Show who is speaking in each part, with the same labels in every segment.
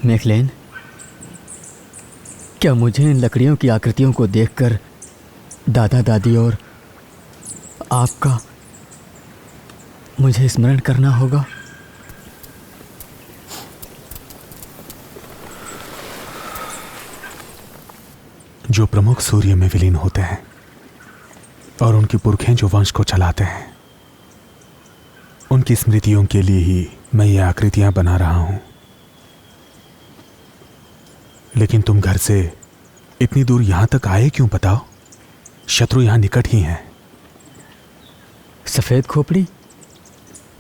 Speaker 1: McLaren, क्या मुझे इन लकड़ियों की आकृतियों को देखकर दादा दादी और आपका मुझे स्मरण करना होगा?
Speaker 2: जो प्रमुख सूर्य में विलीन होते हैं और उनके पुरखे जो वंश को चलाते हैं, उनकी स्मृतियों के लिए ही मैं ये आकृतियां बना रहा हूं। लेकिन तुम घर से इतनी दूर यहां तक आए क्यों, बताओ? शत्रु यहां निकट ही हैं।
Speaker 1: सफेद खोपड़ी,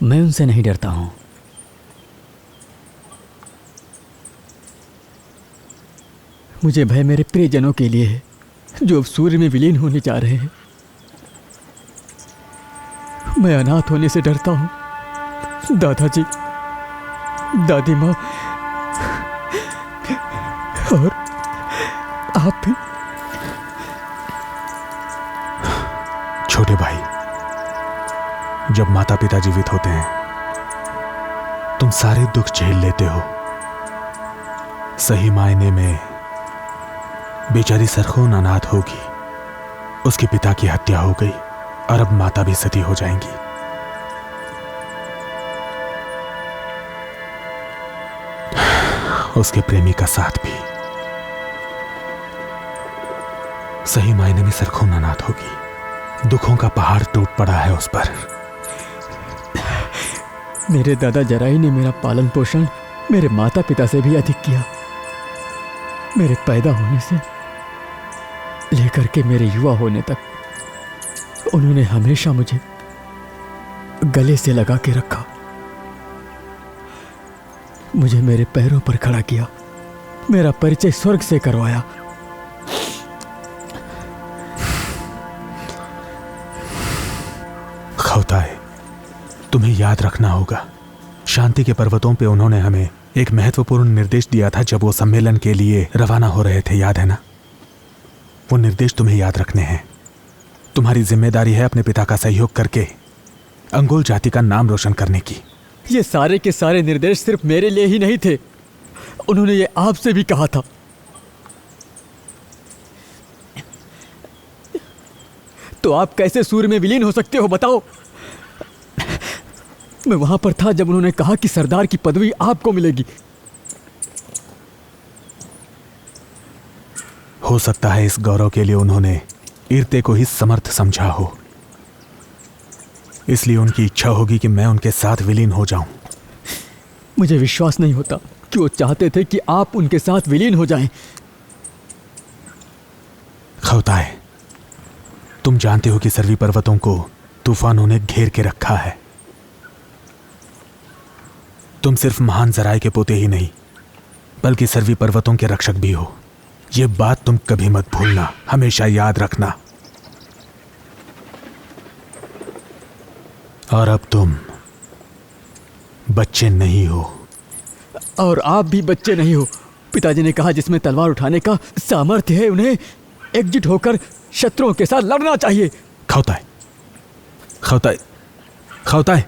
Speaker 1: मैं उनसे नहीं डरता हूं। मुझे भय मेरे प्रियजनों के लिए है जो अब सूर्य में विलीन होने जा रहे हैं। मैं अनाथ होने से डरता हूं। दादाजी, दादी माँ और आप भी।
Speaker 2: छोटे भाई, जब माता पिता जीवित होते हैं तुम सारे दुख झेल लेते हो। सही मायने में बेचारी सरखून अनाथ होगी। उसके पिता की हत्या हो गई और अब माता भी सती हो जाएंगी। उसके प्रेमी का साथ भी। सही मायने में सरखून अनाथ होगी। दुखों का पहाड़ टूट पड़ा है उस पर।
Speaker 1: मेरे दादा जराई ने मेरा पालन पोषण मेरे माता पिता से भी अधिक किया। मेरे पैदा होने से लेकर के मेरे युवा होने तक उन्होंने हमेशा मुझे गले से लगा के रखा। मुझे मेरे पैरों पर खड़ा किया, मेरा परिचय स्वर्ग से करवाया।
Speaker 2: खौताए, तुम्हें याद रखना होगा, शांति के पर्वतों पे उन्होंने हमें एक महत्वपूर्ण निर्देश दिया था जब वो सम्मेलन के लिए रवाना हो रहे थे, याद है ना? वो निर्देश तुम्हें याद रखने हैं। तुम्हारी जिम्मेदारी है अपने पिता का सहयोग करके अंगोल जाति का नाम रोशन करने की।
Speaker 1: ये सारे के सारे निर्देश सिर्फ मेरे लिए ही नहीं थे, उन्होंने ये आपसे भी कहा था। तो आप कैसे सूर्य में विलीन हो सकते हो, बताओ? मैं वहां पर था जब उन्होंने कहा कि सरदार की पदवी आपको मिलेगी।
Speaker 2: हो सकता है इस गौरव के लिए उन्होंने ईर्ते को ही समर्थ समझा हो, इसलिए उनकी इच्छा होगी कि मैं उनके साथ विलीन हो जाऊं।
Speaker 1: मुझे विश्वास नहीं होता कि वो चाहते थे कि आप उनके साथ विलीन हो जाएं।
Speaker 2: खौताए, तुम जानते हो कि सर्वी पर्वतों को तूफानों ने घेर के रखा है। तुम सिर्फ महान जराए के पोते ही नहीं बल्कि सर्वी पर्वतों के रक्षक भी हो। यह बात तुम कभी मत भूलना, हमेशा याद रखना। और अब तुम बच्चे नहीं हो।
Speaker 1: और आप भी बच्चे नहीं हो। पिताजी ने कहा जिसमें तलवार उठाने का सामर्थ्य है उन्हें एकजुट होकर शत्रुओं के साथ लड़ना चाहिए।
Speaker 2: खौताए, खौताए, खौताए।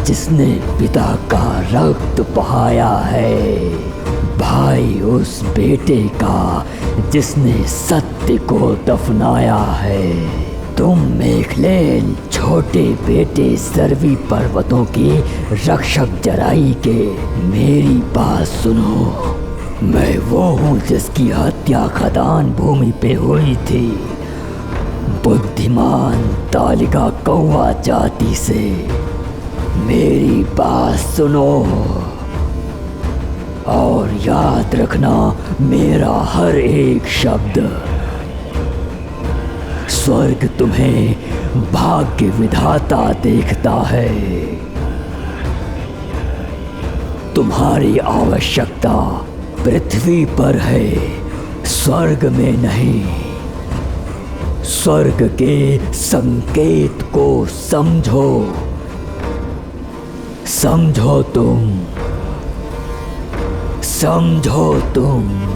Speaker 3: जिसने पिता का रक्त बहाया है, भाई उस बेटे का जिसने सत्य को दफनाया है। तुम मेखलेन छोटे बेटे सर्वी पर्वतों के रक्षक जराई के, मेरी बात सुनो। मैं वो हूँ जिसकी हत्या खदान भूमि पे हुई थी, बुद्धिमान तालिका कौवा जाति से। मेरी बात सुनो और याद रखना मेरा हर एक शब्द। स्वर्ग तुम्हें भाग्य विधाता देखता है। तुम्हारी आवश्यकता पृथ्वी पर है, स्वर्ग में नहीं। स्वर्ग के संकेत को समझो, समझो तुम, समझो तुम।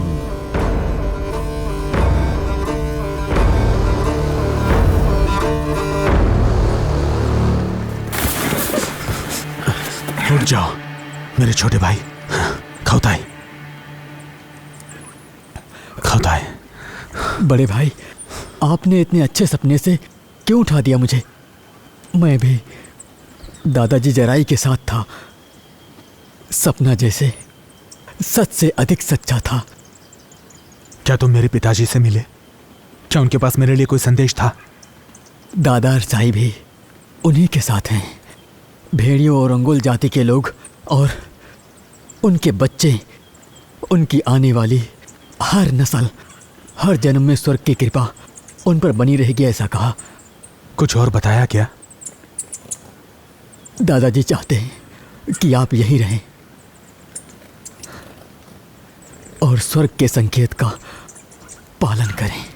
Speaker 2: उठ जाओ मेरे छोटे भाई। खाउताई, खाउताई।
Speaker 1: बड़े भाई, आपने इतने अच्छे सपने से क्यों उठा दिया मुझे? मैं भी दादाजी जराई के साथ था। सपना जैसे सच से अधिक सच्चा था।
Speaker 2: क्या तुम मेरे पिताजी से मिले? क्या उनके पास मेरे लिए कोई संदेश था?
Speaker 1: दादा अरसाई भी उन्हीं के साथ हैं। भेड़ियों और अंगुल जाति के लोग और उनके बच्चे, उनकी आने वाली हर नस्ल, हर जन्म में स्वर्ग की कृपा उन पर बनी रहेगी, ऐसा कहा।
Speaker 2: कुछ और बताया क्या?
Speaker 1: दादाजी चाहते हैं कि आप यहीं रहें और स्वर्ग के संकेत का पालन करें।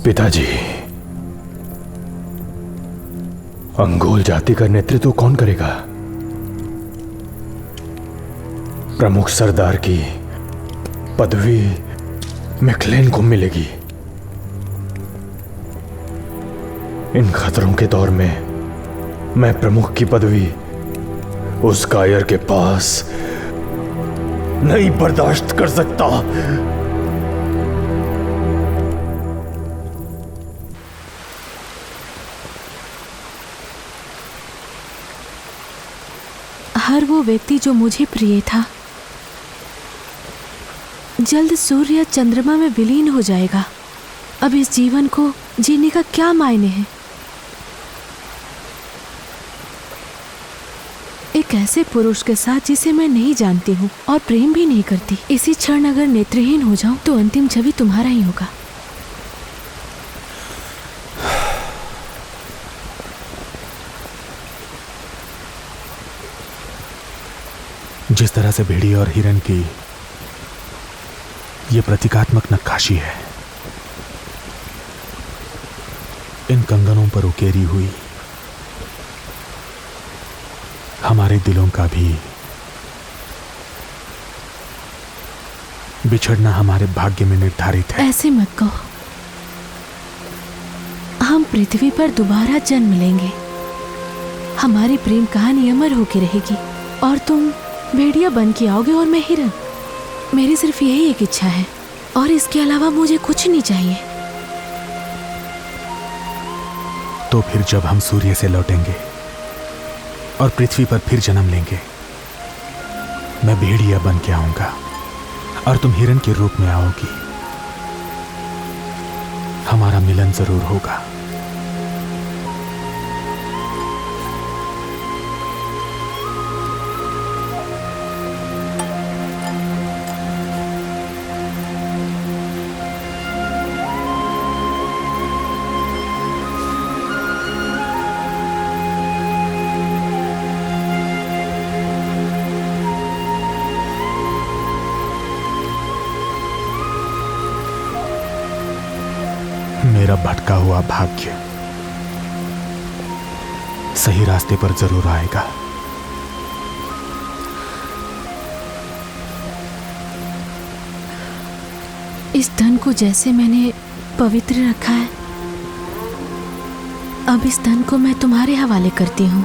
Speaker 4: पिताजी, अंगोल जाति का नेतृत्व कौन करेगा? प्रमुख सरदार की पदवी मैकलेन को मिलेगी। इन खतरों के दौर में मैं प्रमुख की पदवी उस कायर के पास नहीं बर्दाश्त कर सकता।
Speaker 5: हर वो व्यक्ति जो मुझे प्रिय था जल्द सूर्य या चंद्रमा में विलीन हो जाएगा। अब इस जीवन को जीने का क्या मायने है? एक ऐसे पुरुष के साथ जिसे मैं नहीं जानती हूँ और प्रेम भी नहीं करती। इसी क्षण अगर नेत्रहीन हो जाऊं तो अंतिम छवि तुम्हारा ही होगा।
Speaker 2: जिस तरह से भेड़िए और हिरन की ये प्रतीकात्मक नक्काशी है, इन कंगनों पर उकेरी हुई हमारे दिलों का भी बिछड़ना हमारे भाग्य में निर्धारित है।
Speaker 5: ऐसे मत कहो। हम पृथ्वी पर दोबारा जन्म लेंगे। हमारी प्रेम कहानी अमर होकर रहेगी और तुम भेड़िया बन के आओगे और मैं हिरन। मेरी सिर्फ यही एक इच्छा है और इसके अलावा मुझे कुछ नहीं चाहिए।
Speaker 2: तो फिर जब हम सूर्य से लौटेंगे और पृथ्वी पर फिर जन्म लेंगे, मैं भेड़िया बन के आऊंगा और तुम हिरन के रूप में आओगी। हमारा मिलन जरूर होगा। मेरा भटका हुआ भाग्य सही रास्ते पर जरूर आएगा।
Speaker 5: इस धन को जैसे मैंने पवित्र रखा है, अब इस धन को मैं तुम्हारे हवाले करती हूँ।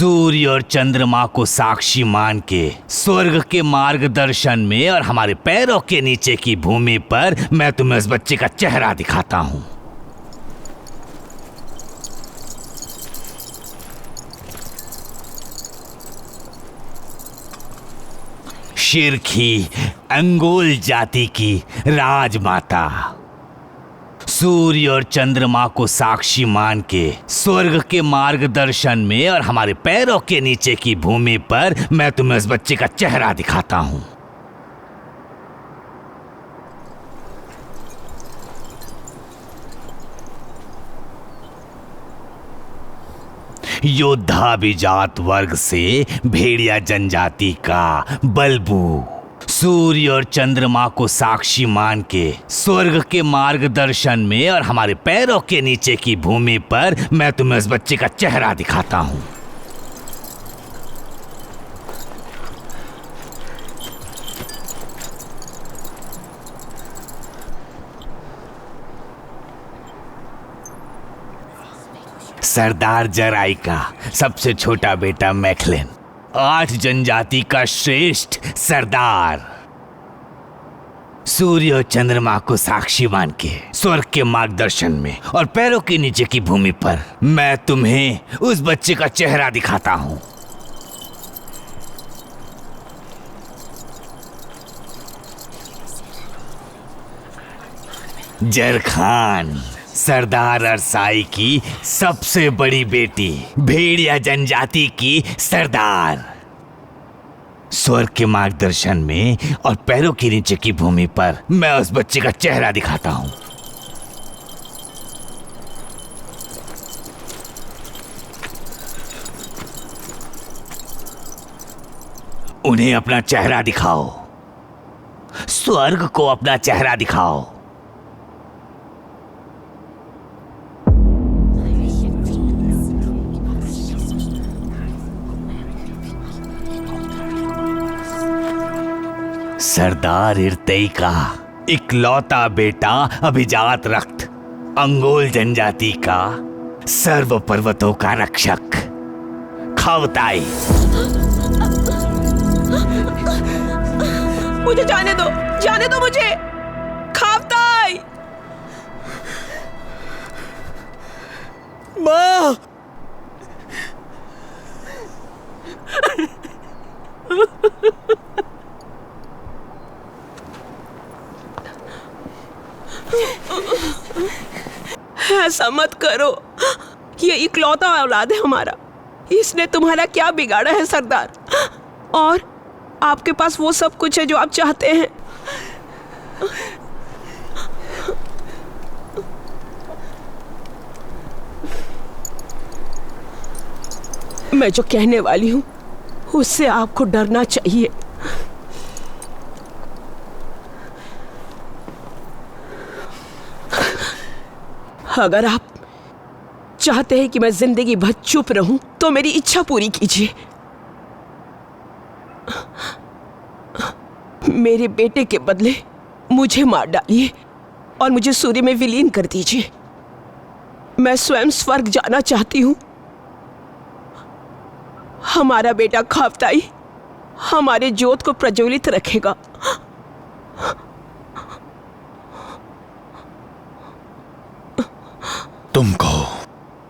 Speaker 6: सूर्य और चंद्रमा को साक्षी मान के स्वर्ग के मार्गदर्शन में और हमारे पैरों के नीचे की भूमि पर मैं तुम्हें उस बच्चे का चेहरा दिखाता हूं। शिरखी अंगोल जाति की राजमाता, सूर्य और चंद्रमा को साक्षी मान के स्वर्ग के मार्गदर्शन में और हमारे पैरों के नीचे की भूमि पर मैं तुम्हें उस बच्चे का चेहरा दिखाता हूं। योद्धाभिजात वर्ग से भेड़िया जनजाति का बलबू, सूर्य और चंद्रमा को साक्षी मान के स्वर्ग के मार्गदर्शन में और हमारे पैरों के नीचे की भूमि पर मैं तुम्हें उस बच्चे का चेहरा दिखाता हूं। सरदार जराई का सबसे छोटा बेटा मैखलिन, 8 जनजाति का श्रेष्ठ सरदार, सूर्य और चंद्रमा को साक्षी मान के स्वर्ग के मार्गदर्शन में और पैरों के नीचे की भूमि पर मैं तुम्हें उस बच्चे का चेहरा दिखाता हूं। जरखान, सरदार अरसाई की सबसे बड़ी बेटी, भेड़िया जनजाति की सरदार, स्वर्ग के मार्गदर्शन में और पैरों के नीचे की भूमि पर मैं उस बच्चे का चेहरा दिखाता हूं। उन्हें अपना चेहरा दिखाओ, स्वर्ग को अपना चेहरा दिखाओ। सरदार इर्तेई का इकलौता बेटा, अभिजात रक्त, अंगोल जनजाति का सर्व पर्वतों का रक्षक, खावताई।
Speaker 7: मुझे जाने दो मुझे, खावताई।
Speaker 1: माँ,
Speaker 7: ऐसा मत करो, ये इकलौता औलाद है हमारा, इसने तुम्हारा क्या बिगाड़ा है सरदार? और आपके पास वो सब कुछ है जो आप चाहते हैं। मैं जो कहने वाली हूं उससे आपको डरना चाहिए। अगर आप चाहते हैं कि मैं जिंदगी भर चुप रहूं तो मेरी इच्छा पूरी कीजिए। मेरे बेटे के बदले मुझे मार डालिए और मुझे सूर्य में विलीन कर दीजिए। मैं स्वयं स्वर्ग जाना चाहती हूं। हमारा बेटा खावताई हमारे ज्योत को प्रज्वलित रखेगा।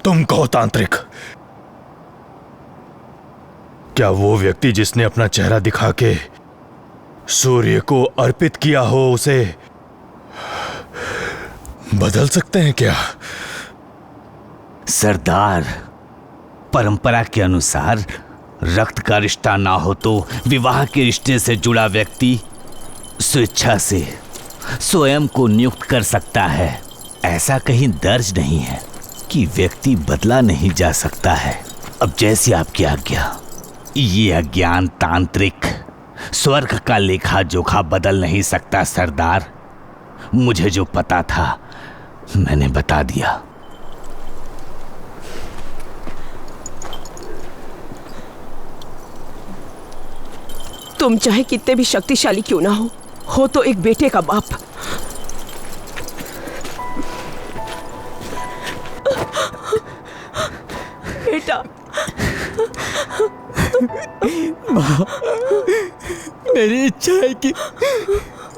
Speaker 4: तुम कहो तांत्रिक, क्या वो व्यक्ति जिसने अपना चेहरा दिखा के सूर्य को अर्पित किया हो उसे बदल सकते हैं क्या?
Speaker 6: सरदार, परंपरा के अनुसार रक्त का रिश्ता ना हो तो विवाह के रिश्ते से जुड़ा व्यक्ति स्वेच्छा से स्वयं को नियुक्त कर सकता है। ऐसा कहीं दर्ज नहीं है कि व्यक्ति बदला नहीं जा सकता है। अब जैसी आपकी आज्ञा। ये अज्ञान तांत्रिक स्वर्ग का लेखा जोखा बदल नहीं सकता सरदार। मुझे जो पता था मैंने बता दिया।
Speaker 7: तुम चाहे कितने भी शक्तिशाली क्यों ना हो तो एक बेटे का बाप। बेटा,
Speaker 1: माँ, मेरी इच्छा है कि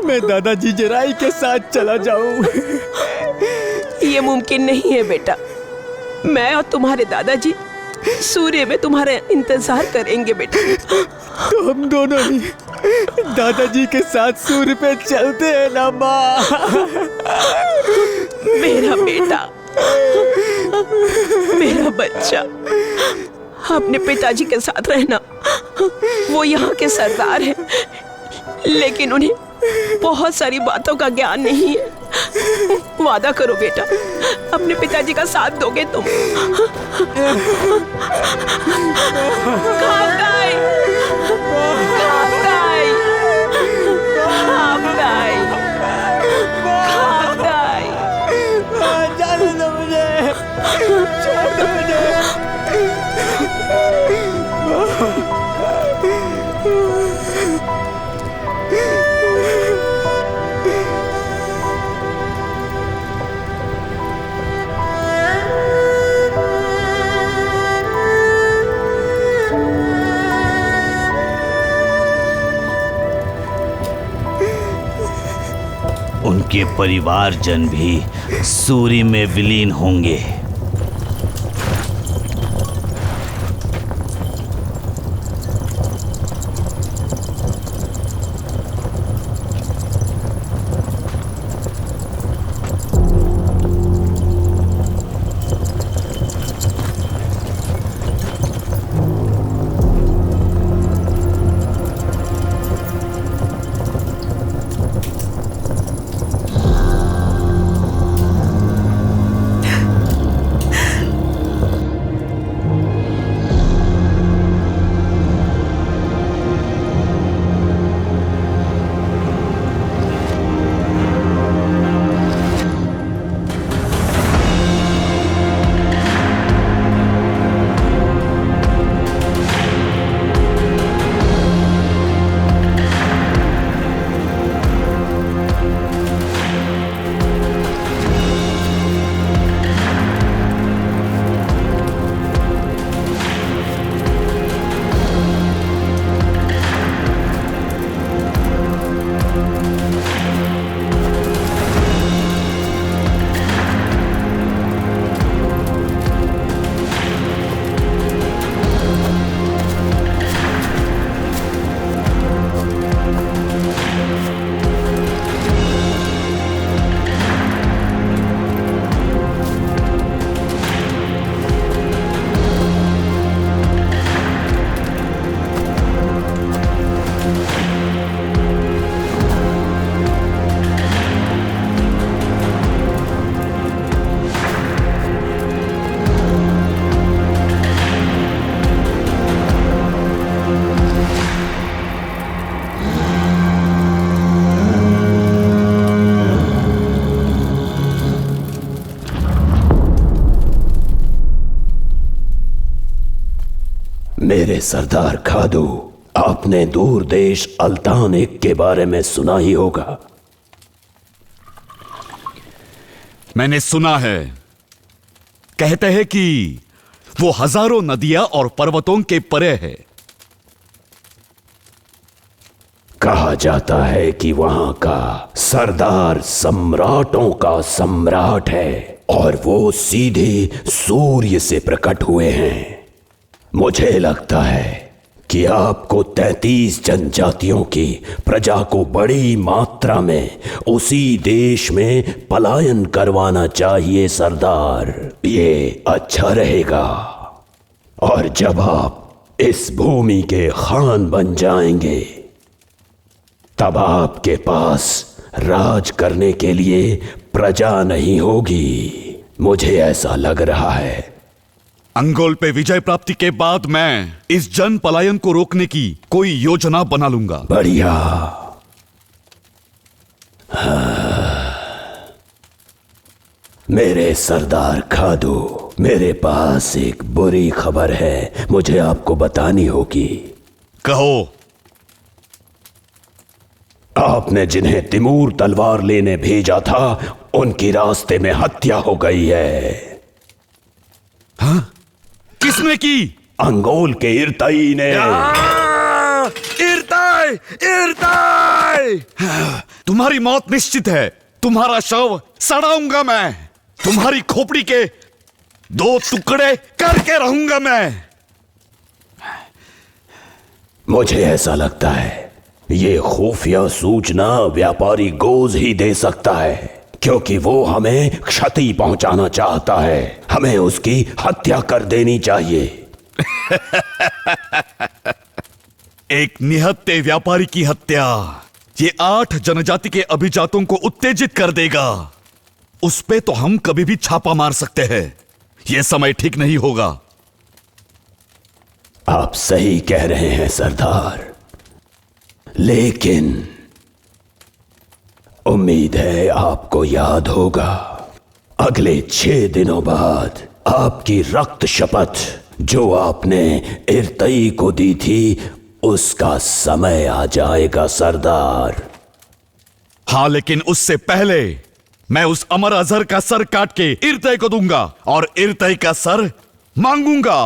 Speaker 1: मैं दादाजी जराई के साथ चला जाऊं।
Speaker 7: ये मुमकिन नहीं है बेटा। मैं और तुम्हारे दादाजी सूर्य में तुम्हारा इंतजार करेंगे बेटा।
Speaker 1: तो हम दोनों ही दादाजी के साथ सूर्य पे चलते हैं ना माँ।
Speaker 7: मेरा बेटा, मेरा बच्चा, अपने पिताजी के साथ रहना। वो यहाँ के सरदार हैं, लेकिन उन्हें बहुत सारी बातों का ज्ञान नहीं है। वादा करो बेटा, अपने पिताजी का साथ दोगे तुम। खामगाई, खामगाई, खामगाई, खामगाई।
Speaker 1: जाने दो मुझे, छोड़ दो मुझे।
Speaker 6: उनके परिवारजन भी सूर्य में विलीन होंगे।
Speaker 3: मेरे सरदार खादू, आपने दूर देश अल्तानिक के बारे में सुना ही होगा।
Speaker 8: मैंने सुना है, कहते हैं कि वो हजारों नदियां और पर्वतों के परे है।
Speaker 3: कहा जाता है कि वहां का सरदार सम्राटों का सम्राट है और वो सीधे सूर्य से प्रकट हुए हैं। मुझे लगता है कि आपको 33 जनजातियों की प्रजा को बड़ी मात्रा में उसी देश में पलायन करवाना चाहिए सरदार। ये अच्छा रहेगा। और जब आप इस भूमि के खान बन जाएंगे, तब आपके पास राज करने के लिए प्रजा नहीं होगी। मुझे ऐसा लग रहा है।
Speaker 8: अंगोल पे विजय प्राप्ति के बाद मैं इस जन पलायन को रोकने की कोई योजना बना लूंगा।
Speaker 3: बढ़िया। मेरे सरदार खादू, मेरे पास एक बुरी खबर है, मुझे आपको बतानी होगी।
Speaker 8: कहो।
Speaker 3: आपने जिन्हें तिमूर तलवार लेने भेजा था, उनकी रास्ते में हत्या हो गई है।
Speaker 8: हाँ? किसने की?
Speaker 3: अंगोल के इर्तई ने।
Speaker 8: इर्ताई! तुम्हारी मौत निश्चित है। तुम्हारा शव सड़ाऊंगा मैं। तुम्हारी खोपड़ी के 2 टुकड़े करके रहूंगा मैं।
Speaker 9: मुझे ऐसा लगता है ये खुफिया सूचना व्यापारी गोज ही दे सकता है, क्योंकि वो हमें क्षति पहुंचाना चाहता है। हमें उसकी हत्या कर देनी चाहिए।
Speaker 8: एक निहत्थे व्यापारी की हत्या ये 8 जनजाति के अभिजातों को उत्तेजित कर देगा। उस पे तो हम कभी भी छापा मार सकते हैं। यह समय ठीक नहीं होगा।
Speaker 9: आप सही कह रहे हैं सरदार, लेकिन उम्मीद है आपको याद होगा, अगले 6 दिनों बाद आपकी रक्त शपथ जो आपने इर्तई को दी थी उसका समय आ जाएगा सरदार।
Speaker 8: हां, लेकिन उससे पहले मैं उस अमर अजहर का सर काट के इर्तई को दूंगा और इर्तई का सर मांगूंगा।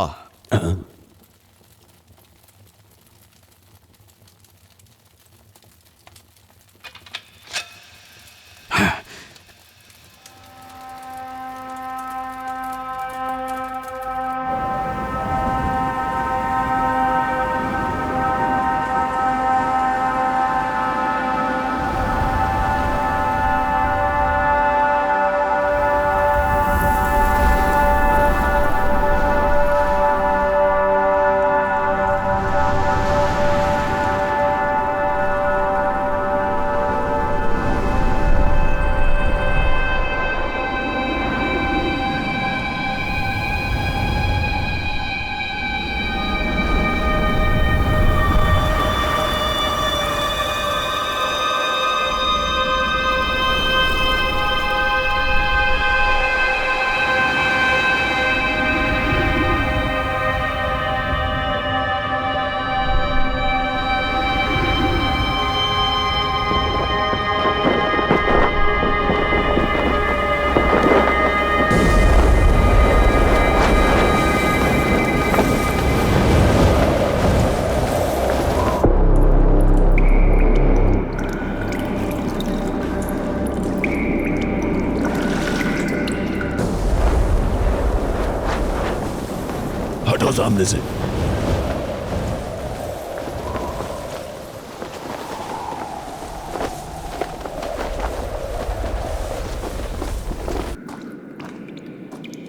Speaker 9: हटो सामने से।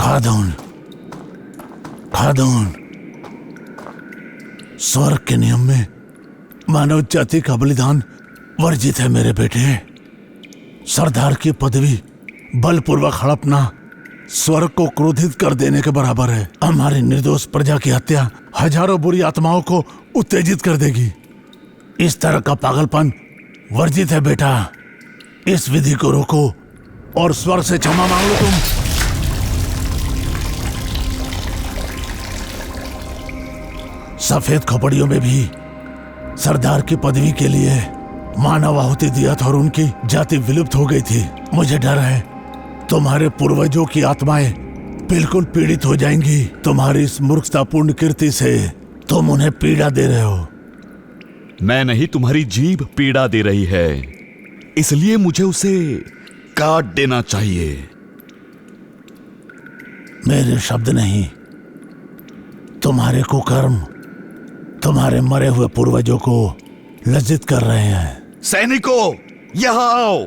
Speaker 10: खादून, खादून, स्वर्ग के नियम में मानव जाति का बलिदान वर्जित है मेरे बेटे। सरदार की पदवी बलपूर्वक हड़पना स्वर्ग को क्रोधित कर देने के बराबर है। हमारी निर्दोष प्रजा की हत्या हजारों बुरी आत्माओं को उत्तेजित कर देगी। इस तरह का पागलपन वर्जित है बेटा। इस विधि को रोको और स्वर्ग से क्षमा मांग लो तुम। सफेद खोपड़ियों में भी सरदार की पदवी के लिए मानव आहुति दिया था और उनकी जाति विलुप्त हो गई थी। मुझे डर है तुम्हारे पूर्वजों की आत्माएं बिल्कुल पीड़ित हो जाएंगी। तुम्हारी इस मूर्खतापूर्ण कीर्ति से तुम उन्हें पीड़ा दे रहे हो।
Speaker 8: मैं नहीं, तुम्हारी जीभ पीड़ा दे रही है, इसलिए मुझे उसे काट देना चाहिए।
Speaker 10: मेरे शब्द नहीं, तुम्हारे कुकर्म तुम्हारे मरे हुए पूर्वजों को लज्जित कर रहे हैं।
Speaker 8: सैनिकों, यहां आओ।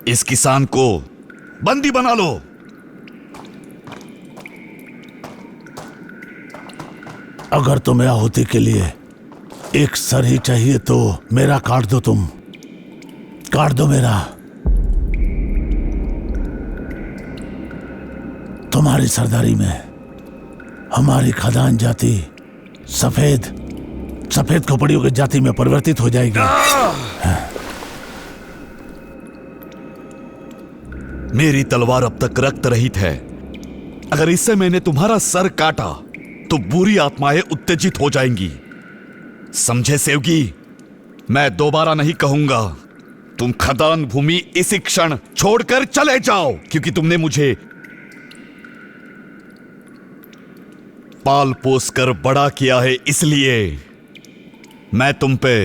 Speaker 8: इस किसान को बंदी बना लो।
Speaker 10: अगर तुम्हें आहुति के लिए एक सर ही चाहिए तो मेरा काट दो। तुम काट दो मेरा। तुम्हारी सरदारी में हमारी खदान जाति सफेद खोपड़ियों की जाति में परिवर्तित हो जाएगी।
Speaker 8: मेरी तलवार अब तक रक्त रहित है। अगर इससे मैंने तुम्हारा सर काटा तो बुरी आत्माएं उत्तेजित हो जाएंगी। समझे सेवगी? मैं दोबारा नहीं कहूंगा। तुम खदान भूमि इसी क्षण छोड़कर चले जाओ, क्योंकि तुमने मुझे पाल पोस कर बड़ा किया है, इसलिए मैं तुम पे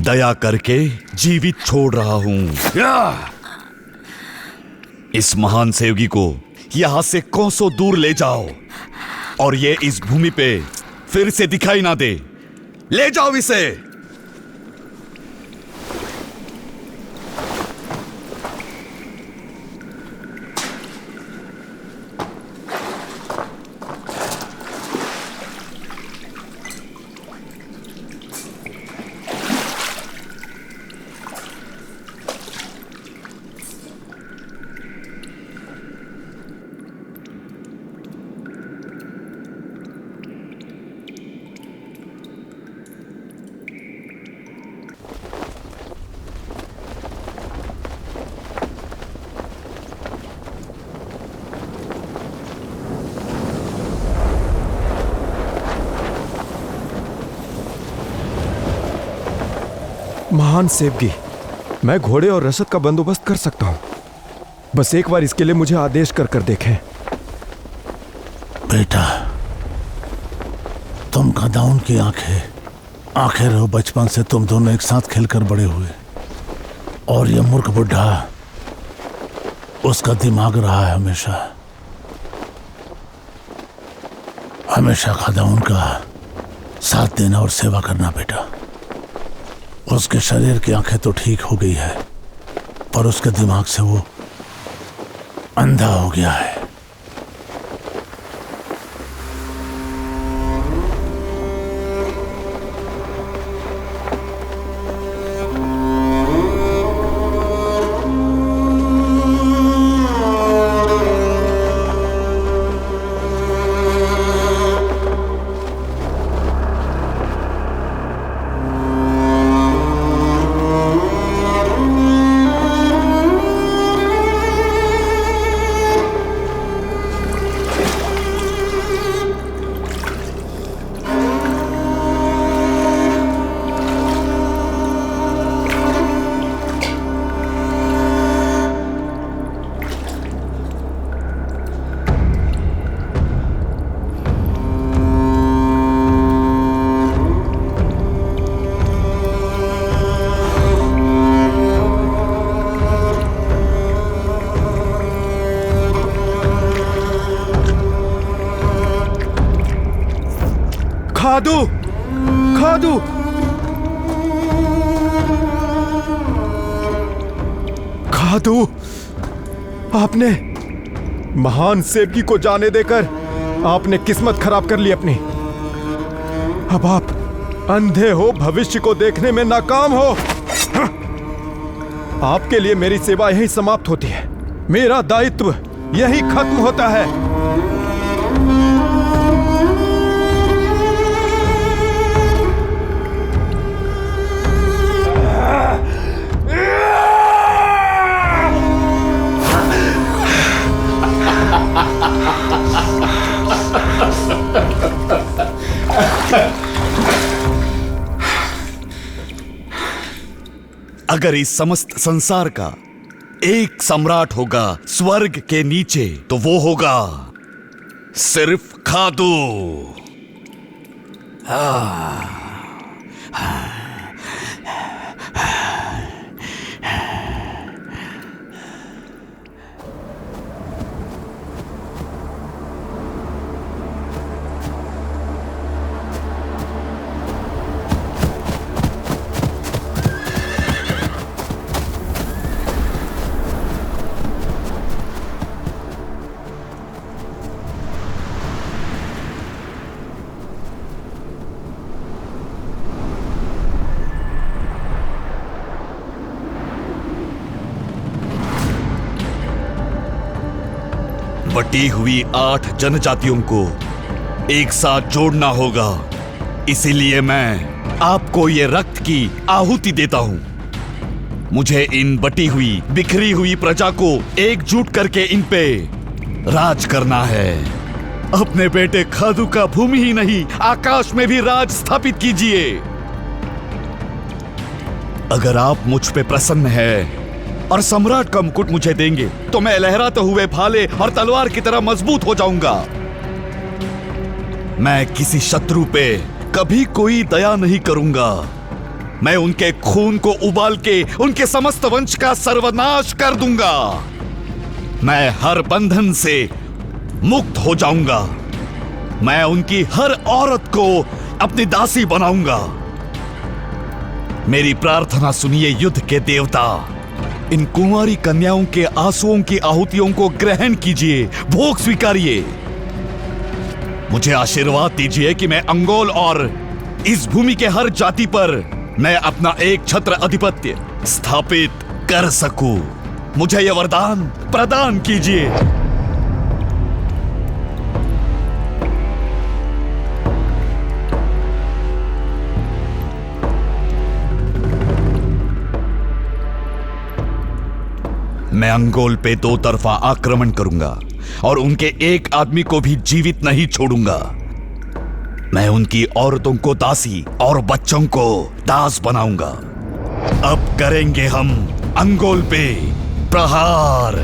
Speaker 8: दया करके जीवित छोड़ रहा हूं। इस महान सेवगी को यहां से कोसों दूर ले जाओ और ये इस भूमि पे फिर से दिखाई ना दे। ले जाओ इसे।
Speaker 11: महान सेवगी, मैं घोड़े और रसद का बंदोबस्त कर सकता हूं। बस एक बार इसके लिए मुझे आदेश कर देखें।
Speaker 10: बेटा, तुम गदाउन की आंखें रहो। बचपन से तुम दोनों एक साथ खेलकर बड़े हुए, और ये मूर्ख बुढ़ा उसका दिमाग रहा है हमेशा गदाउन का साथ देना और सेवा करना। बेटा, उसके शरीर की आंखें तो ठीक हो गई है, पर उसके दिमाग से वो अंधा हो गया है।
Speaker 11: खादू, आपने महान सेवगी को जाने देकर आपने किस्मत खराब कर ली अपनी। अब आप अंधे हो, भविष्य को देखने में नाकाम हो। आपके लिए मेरी सेवा यहीं समाप्त होती है, मेरा दायित्व यहीं खत्म होता है।
Speaker 8: अगर इस समस्त संसार का एक सम्राट होगा स्वर्ग के नीचे, तो वो होगा सिर्फ खादू। बटी हुई 8 जनजातियों को एक साथ जोड़ना होगा। इसीलिए मैं आपको ये रक्त की आहुति देता हूं। मुझे इन बटी हुई बिखरी हुई प्रजा को एकजुट करके इन पे राज करना है। अपने बेटे खादू का भूमि ही नहीं, आकाश में भी राज स्थापित कीजिए। अगर आप मुझ पे प्रसन्न हैं और सम्राट का मुकुट मुझे देंगे, तो मैं लहराते हुए भाले और तलवार की तरह मजबूत हो जाऊंगा। मैं किसी शत्रु पे कभी कोई दया नहीं करूंगा। मैं उनके खून को उबाल के उनके समस्त वंश का सर्वनाश कर दूंगा। मैं हर बंधन से मुक्त हो जाऊंगा। मैं उनकी हर औरत को अपनी दासी बनाऊंगा। मेरी प्रार्थना सुनिए युद्ध के देवता। इन कुंवारी कन्याओं के आंसुओं की आहुतियों को ग्रहण कीजिए, भोग स्वीकारिए। मुझे आशीर्वाद दीजिए कि मैं अंगोल और इस भूमि के हर जाति पर मैं अपना एक छत्र आधिपत्य स्थापित कर सकूं। मुझे यह वरदान प्रदान कीजिए। मैं अंगोल पे दो तरफा आक्रमण करूंगा और उनके एक आदमी को भी जीवित नहीं छोड़ूंगा। मैं उनकी औरतों को दासी और बच्चों को दास बनाऊंगा। अब करेंगे हम अंगोल पे प्रहार।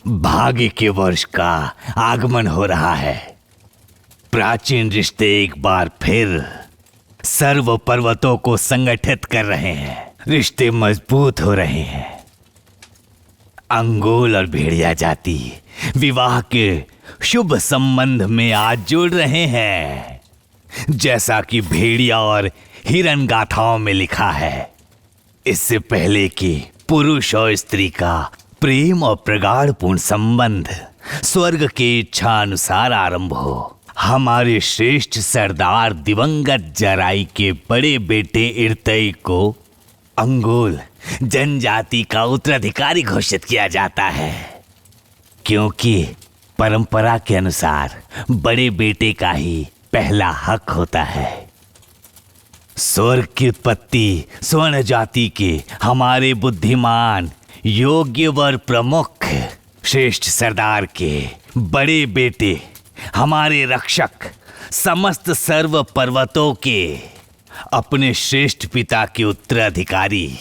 Speaker 6: भाग्य के वर्ष का आगमन हो रहा है। प्राचीन रिश्ते एक बार फिर सर्व पर्वतों को संगठित कर रहे हैं। रिश्ते मजबूत हो रहे हैं। अंगोल और भेड़िया जाति विवाह के शुभ संबंध में आज जुड़ रहे हैं। जैसा कि भेड़िया और हिरन गाथाओं में लिखा है, इससे पहले कि पुरुष और स्त्री का प्रेम और प्रगाढ़ पूर्ण संबंध स्वर्ग के इच्छा अनुसार आरंभ हो, हमारे श्रेष्ठ सरदार दिवंगत जराई के बड़े बेटे इर्तई को अंगोल जनजाति का उत्तराधिकारी घोषित किया जाता है, क्योंकि परंपरा के अनुसार बड़े बेटे का ही पहला हक होता है। स्वर्ग की उत्पत्ति स्वर्ण जाति के हमारे बुद्धिमान योग्य वर प्रमुख श्रेष्ठ सरदार के बड़े बेटे, हमारे रक्षक, समस्त सर्व पर्वतों के अपने श्रेष्ठ पिता के उत्तराधिकारी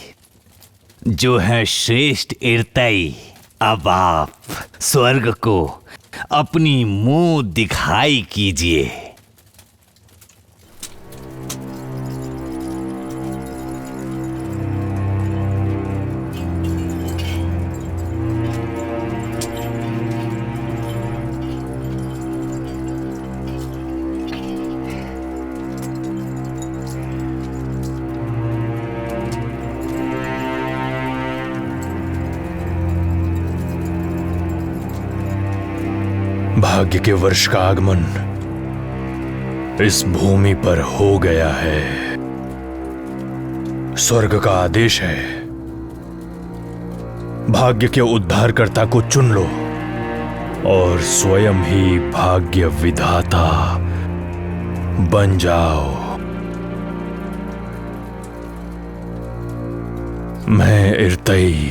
Speaker 6: जो है श्रेष्ठ इर्तई। अब आप स्वर्ग को अपनी मुंह दिखाई कीजिए।
Speaker 4: भाग्य के वर्ष का आगमन इस भूमि पर हो गया है। स्वर्ग का आदेश है, भाग्य के उद्धारकर्ता को चुन लो और स्वयं ही भाग्य विधाता बन जाओ। मैं इर्तई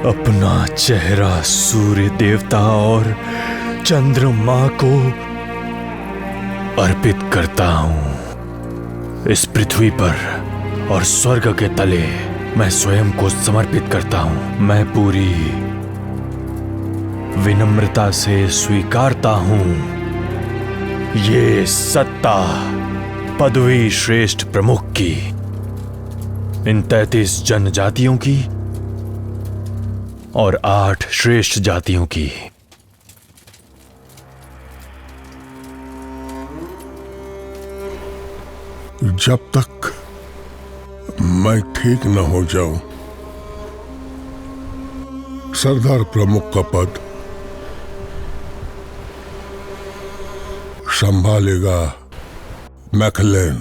Speaker 4: अपना चेहरा सूर्य देवता और चंद्रमा को अर्पित करता हूं। इस पृथ्वी पर और स्वर्ग के तले मैं स्वयं को समर्पित करता हूं। मैं पूरी विनम्रता से स्वीकारता हूं ये सत्ता पदवी श्रेष्ठ प्रमुख की, इन 33 जनजातियों की और 8 श्रेष्ठ जातियों की।
Speaker 12: जब तक मैं ठीक न हो जाऊं, सरदार प्रमुख का पद संभालेगा मैकलेन।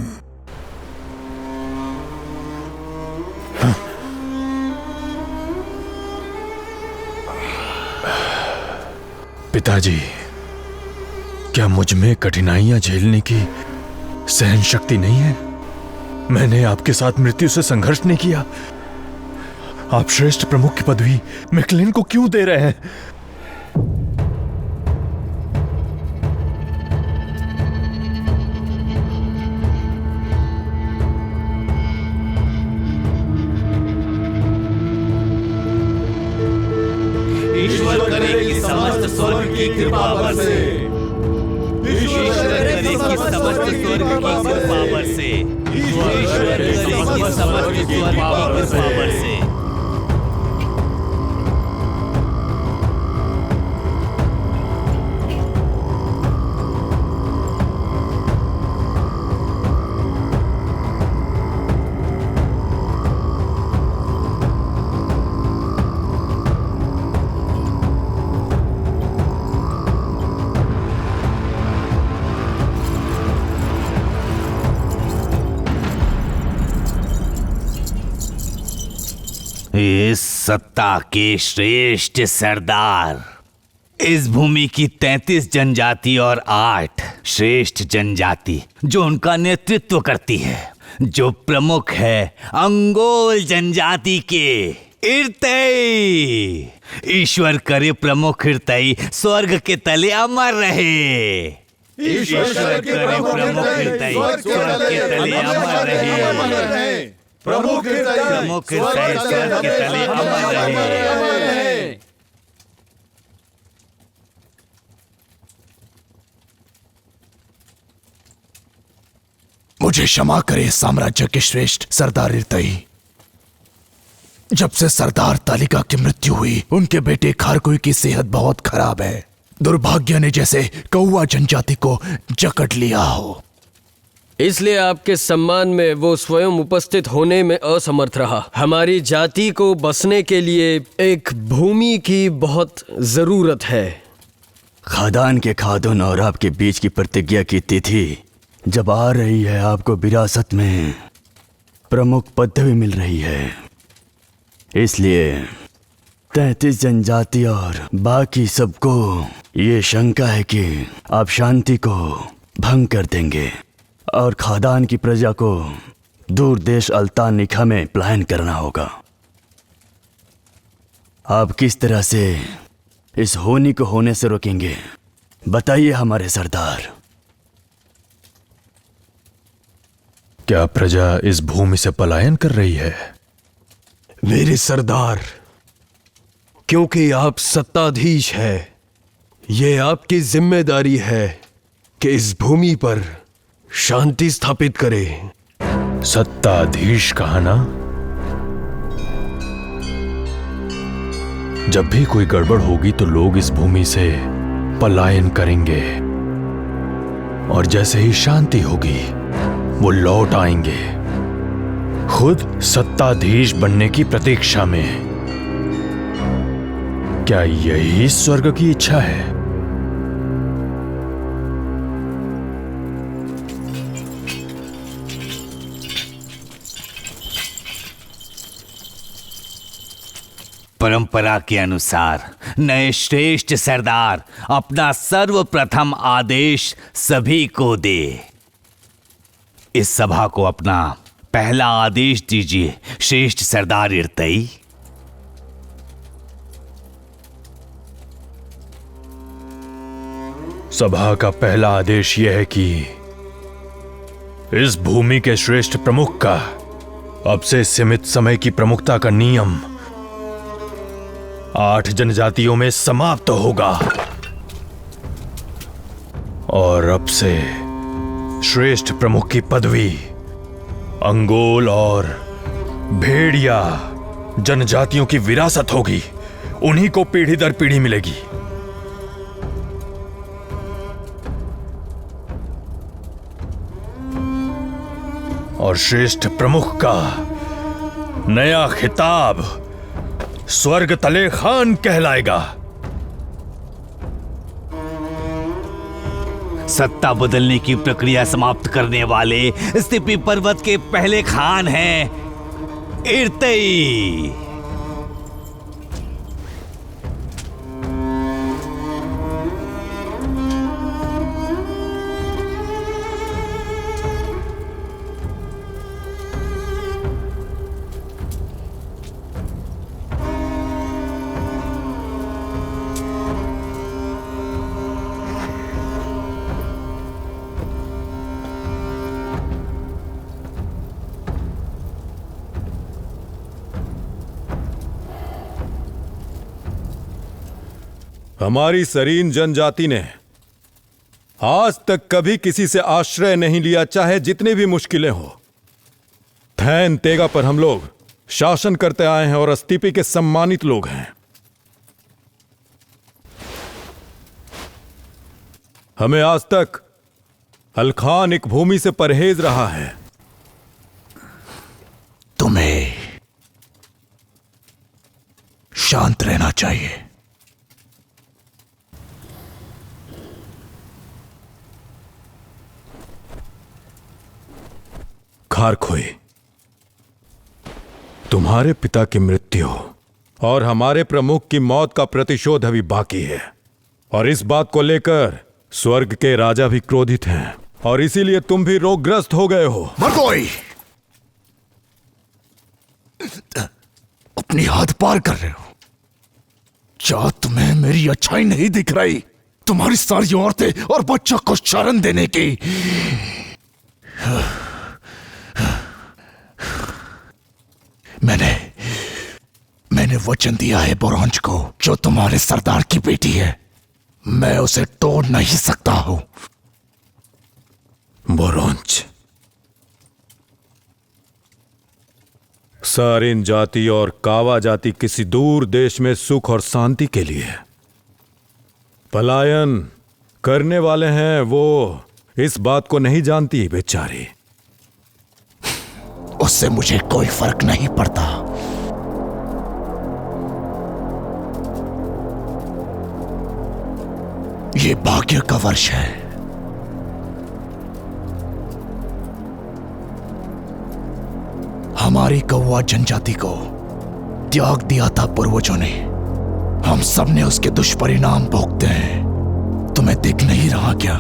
Speaker 4: पिताजी, क्या मुझ में कठिनाइयां झेलने की सहन शक्ति नहीं है? मैंने आपके साथ मृत्यु से संघर्ष नहीं किया। आप श्रेष्ठ प्रमुख की पदवी मैकलेन को क्यों दे रहे हैं?
Speaker 6: ईश्वर करे कि समस्त स्वर्ग की कृपा बरसे। ईश्वर करे कि समस्त स्वर्ग की कृपा बरसे। ईश्वर करे कि समस्त स्वर्ग की कृपा बरसे। इस सत्ता के श्रेष्ठ सरदार, इस भूमि की 33 जनजाति और 8 श्रेष्ठ जनजाति जो उनका नेतृत्व करती है, जो प्रमुख है अंगोल जनजाति के इर्तई। ईश्वर करे प्रमुख इर्तई स्वर्ग के तले अमर रहे। ईश्वर करे प्रमुख इर्तई स्वर्ग के तले अमर रहे। प्रमुख इर्तई स्वर्ग के तले अमर रहे।
Speaker 2: मुझे क्षमा करे साम्राज्य के श्रेष्ठ सरदार इर्तई। जब से सरदार तालिका की मृत्यु हुई, उनके बेटे खारकोई की सेहत बहुत खराब है। दुर्भाग्य ने जैसे कौवा जनजाति को जकड़ लिया हो।
Speaker 13: इसलिए आपके सम्मान में वो स्वयं उपस्थित होने में असमर्थ रहा। हमारी जाति को बसने के लिए एक भूमि की बहुत जरूरत है।
Speaker 14: खादान के खादुन और आपके बीच की प्रतिज्ञा की तिथि जब आ रही है, आपको विरासत में प्रमुख पदवी मिल रही है। इसलिए 33 जनजाति और बाकी सबको ये शंका है कि आप शांति को भंग कर देंगे और खादान की प्रजा को दूर देश अल्तान निखा में पलायन करना होगा। आप किस तरह से इस होनी को होने से रोकेंगे, बताइए हमारे सरदार।
Speaker 4: क्या प्रजा इस भूमि से पलायन कर रही है?
Speaker 15: मेरे सरदार, क्योंकि आप सत्ताधीश हैं, ये आपकी जिम्मेदारी है कि इस भूमि पर शांति स्थापित करें।
Speaker 4: सत्ताधीश कहा ना? जब भी कोई गड़बड़ होगी तो लोग इस भूमि से पलायन करेंगे और जैसे ही शांति होगी वो लौट आएंगे, खुद सत्ताधीश बनने की प्रतीक्षा में। क्या यही स्वर्ग की इच्छा है?
Speaker 6: परंपरा के अनुसार नए श्रेष्ठ सरदार अपना सर्वप्रथम आदेश सभी को दे। इस सभा को अपना पहला आदेश दीजिए श्रेष्ठ सरदार इर्तई।
Speaker 4: सभा का पहला आदेश यह है कि इस भूमि के श्रेष्ठ प्रमुख का अब से सीमित समय की प्रमुखता का नियम 8 जनजातियों में समाप्त होगा और अब से श्रेष्ठ प्रमुख की पदवी अंगोल और भेड़िया जनजातियों की विरासत होगी। उन्हीं को पीढ़ी दर पीढ़ी मिलेगी। और श्रेष्ठ प्रमुख का नया खिताब स्वर्ग तले खान कहलाएगा।
Speaker 6: सत्ता बदलने की प्रक्रिया समाप्त करने वाले स्तिपी पर्वत के पहले खान हैं इर्तई।
Speaker 11: हमारी सरीन जनजाति ने आज तक कभी किसी से आश्रय नहीं लिया, चाहे जितनी भी मुश्किलें हो। थैन तेगा पर हम लोग शासन करते आए हैं और अस्तिपी के सम्मानित लोग हैं। हमें आज तक अलखान एक भूमि से परहेज रहा है।
Speaker 9: तुम्हें शांत रहना चाहिए।
Speaker 11: खारखोई, तुम्हारे पिता की मृत्यु और हमारे प्रमुख की मौत का प्रतिशोध अभी बाकी है और इस बात को लेकर स्वर्ग के राजा भी क्रोधित हैं और इसीलिए तुम भी रोगग्रस्त हो गए हो।
Speaker 9: मरकोई, अपनी हद पार कर रहे हो। क्या तुम्हें मेरी अच्छाई नहीं दिख रही? तुम्हारी सारी औरतें और बच्चों को शरण देने की मैंने वचन दिया है बोरोंज को, जो तुम्हारे सरदार की बेटी है। मैं उसे तोड़ नहीं सकता हूं।
Speaker 11: बोरोंज, सारिन जाति और कावा जाति किसी दूर देश में सुख और शांति के लिए पलायन करने वाले हैं। वो इस बात को नहीं जानती बेचारी।
Speaker 9: उससे मुझे कोई फर्क नहीं पड़ता। ये भाग्य का वर्ष है। हमारी कौवा जनजाति को त्याग दिया था पूर्वजों ने। हम सब ने उसके दुष्परिणाम भोगते हैं। तुम्हें दिख नहीं रहा क्या?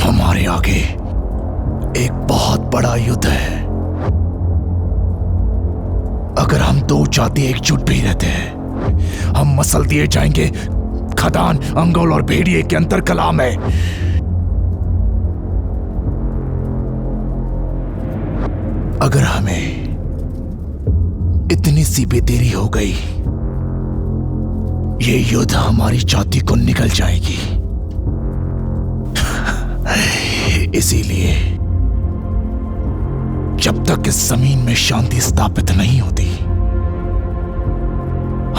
Speaker 9: हमारे आगे एक बहुत बड़ा युद्ध है। अगर हम दो जाति एकजुट भी रहते हैं, हम मसल दिए जाएंगे खदान, अंगोल और भेड़िए के अंतर कला में। अगर हमें इतनी सी भी देरी हो गई, ये युद्ध हमारी जाति को निकल जाएगी। इसीलिए जब तक इस जमीन में शांति स्थापित नहीं होती,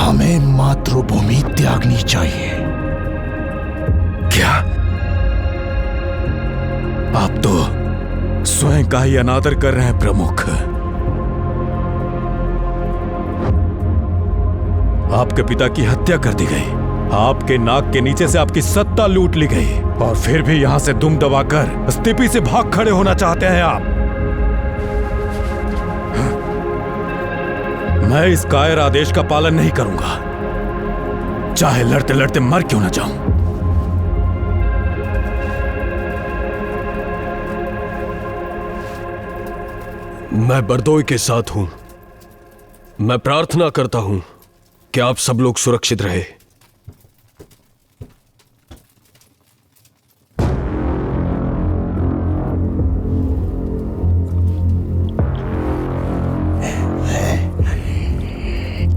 Speaker 9: हमें मातृभूमि त्यागनी चाहिए।
Speaker 11: क्या आप तो स्वयं का ही अनादर कर रहे हैं प्रमुख? आपके पिता की हत्या कर दी गई, आपके नाक के नीचे से आपकी सत्ता लूट ली गई और फिर भी यहां से दुम दबाकर स्तिपी से भाग खड़े होना चाहते हैं आप। मैं इस कायर आदेश का पालन नहीं करूंगा, चाहे लड़ते लड़ते मर क्यों ना जाऊं।
Speaker 15: मैं बरदोई के साथ हूं। मैं प्रार्थना करता हूं कि आप सब लोग सुरक्षित रहे।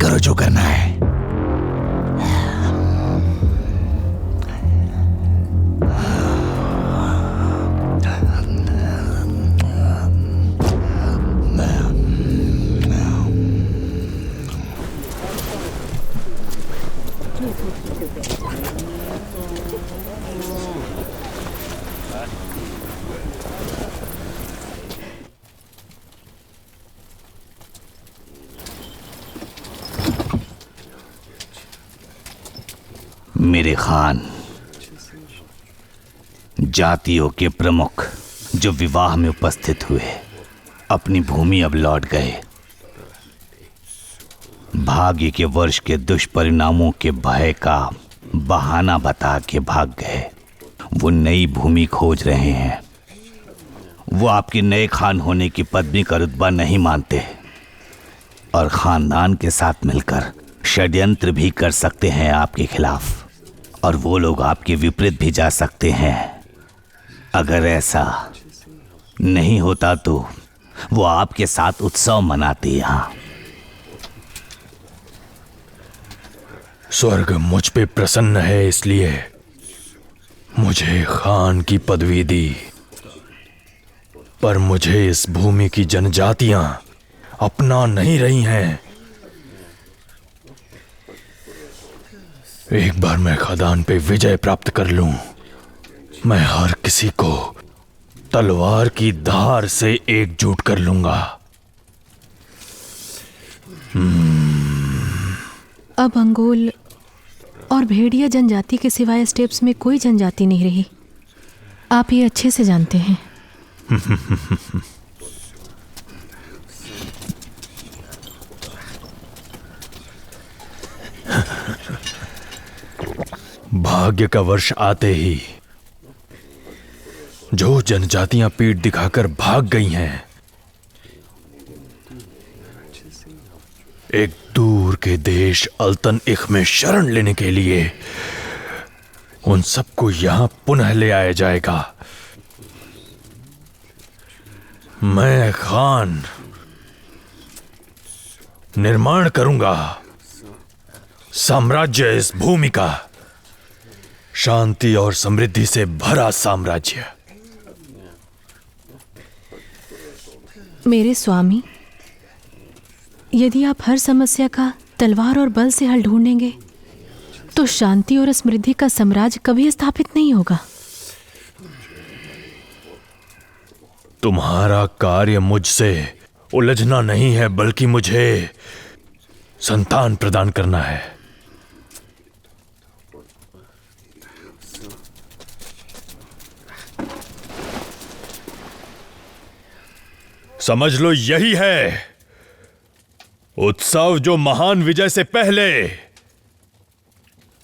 Speaker 10: करो जो करना है।
Speaker 6: मेरे खान, जातियों के प्रमुख जो विवाह में उपस्थित हुए अपनी भूमि अब लौट गए। भाग्य के वर्ष के दुष्परिणामों के भय का बहाना बता के भाग गए। वो नई भूमि खोज रहे हैं। वो आपके नए खान होने की पदवी का रुतबा नहीं मानते और खानदान के साथ मिलकर षड्यंत्र भी कर सकते हैं आपके खिलाफ, और वो लोग आपके विपरीत भी जा सकते हैं। अगर ऐसा नहीं होता तो वो आपके साथ उत्सव मनाते यहां।
Speaker 4: स्वर्ग मुझ पे प्रसन्न है, इसलिए मुझे खान की पदवी दी, पर मुझे इस भूमि की जनजातियां अपना नहीं रही हैं। एक बार मैं खदान पे विजय प्राप्त कर लूं, मैं हर किसी को तलवार की धार से एकजुट कर लूंगा।
Speaker 5: अब अंगोल और भेड़िया जनजाति के सिवाय स्टेप्स में कोई जनजाति नहीं रही। आप ये अच्छे से जानते हैं।
Speaker 4: भाग्य का वर्ष आते ही जो जनजातियां पीठ दिखाकर भाग गई हैं, एक दूर के देश अल्तन इख में शरण लेने के लिए उन सबको यहां पुनः ले आया जाएगा। मैं खान निर्माण करूंगा साम्राज्य, इस भूमि का शांति और समृद्धि से भरा साम्राज्य।
Speaker 5: मेरे स्वामी, यदि आप हर समस्या का तलवार और बल से हल ढूंढेंगे तो शांति और समृद्धि का साम्राज्य कभी स्थापित नहीं होगा।
Speaker 4: तुम्हारा कार्य मुझसे उलझना नहीं है, बल्कि मुझे संतान प्रदान करना है। समझ लो, यही है उत्सव जो महान विजय से पहले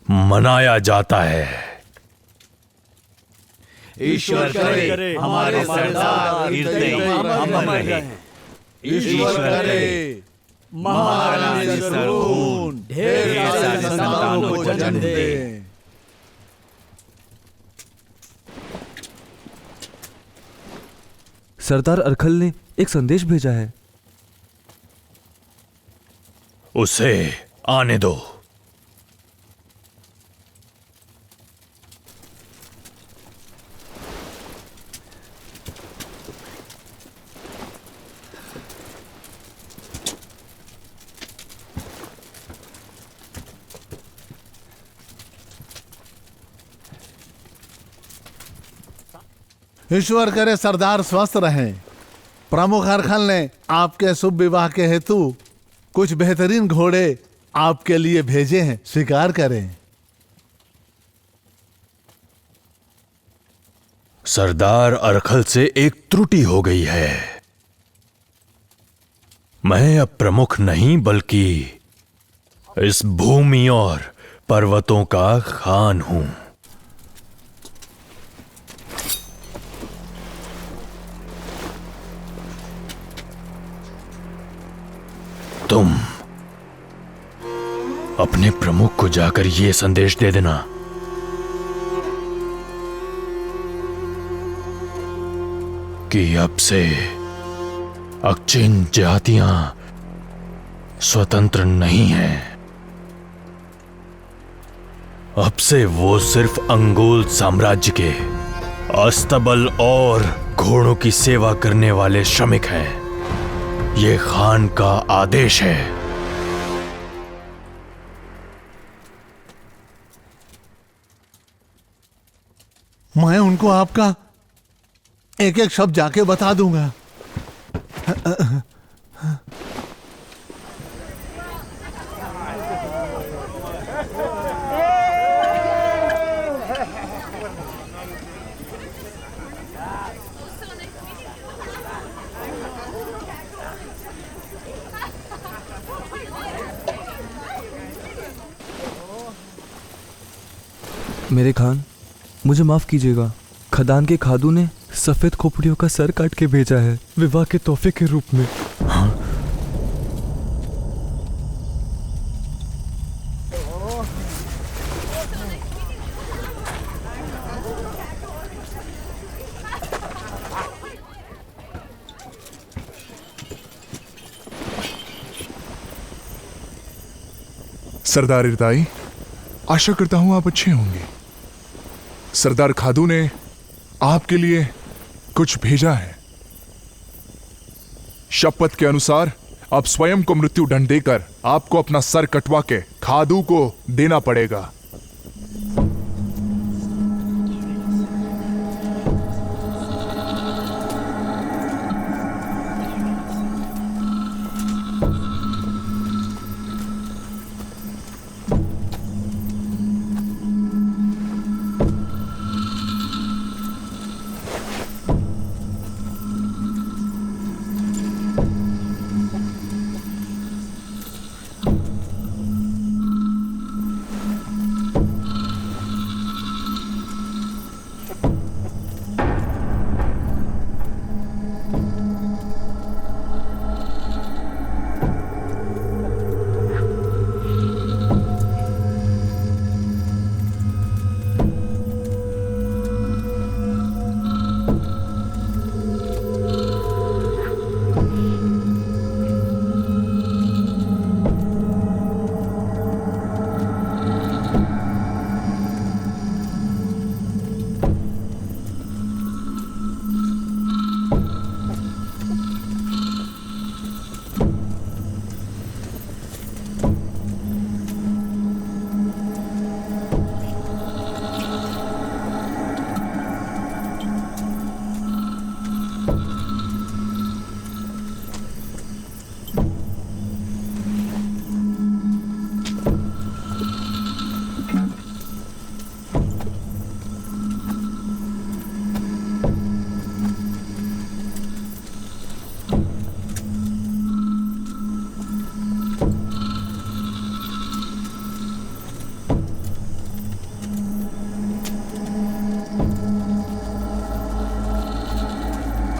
Speaker 4: मनाया जाता है।
Speaker 6: ईश्वर करे हमारे सरदार कीर्ति अमर रहे। ईश्वर करे महारानी सरहून ढेर सारे संतानों को जन्म दे।
Speaker 16: सरदार अरखल ने एक संदेश भेजा है।
Speaker 4: उसे आने दो।
Speaker 10: ईश्वर करे सरदार स्वस्थ रहें। प्रमुख अरखल ने आपके शुभ विवाह के हेतु कुछ बेहतरीन घोड़े आपके लिए भेजे हैं, स्वीकार करें।
Speaker 4: सरदार अरखल से एक त्रुटि हो गई है। मैं अब प्रमुख नहीं बल्कि इस भूमि और पर्वतों का खान हूं। तुम अपने प्रमुख को जाकर यह संदेश दे देना कि अब से अक्चिन जातियां स्वतंत्र नहीं हैं। अब से वो सिर्फ अंगोल साम्राज्य के अस्तबल और घोड़ों की सेवा करने वाले श्रमिक हैं। ये खान का आदेश है।
Speaker 10: मैं उनको आपका एक एक शब्द जाके बता दूंगा।
Speaker 16: मेरे खान, मुझे माफ कीजिएगा। खदान के खादू ने सफेद खोपड़ियों का सर काट के भेजा है विवाह के तोहफे के रूप में।
Speaker 4: हाँ?
Speaker 17: सरदार इरदाई, आशा करता हूं आप अच्छे होंगे। सरदार खादू ने आपके लिए कुछ भेजा है। शपथ के अनुसार आप स्वयं को मृत्यु दंड देकर आपको अपना सर कटवा के खादू को देना पड़ेगा।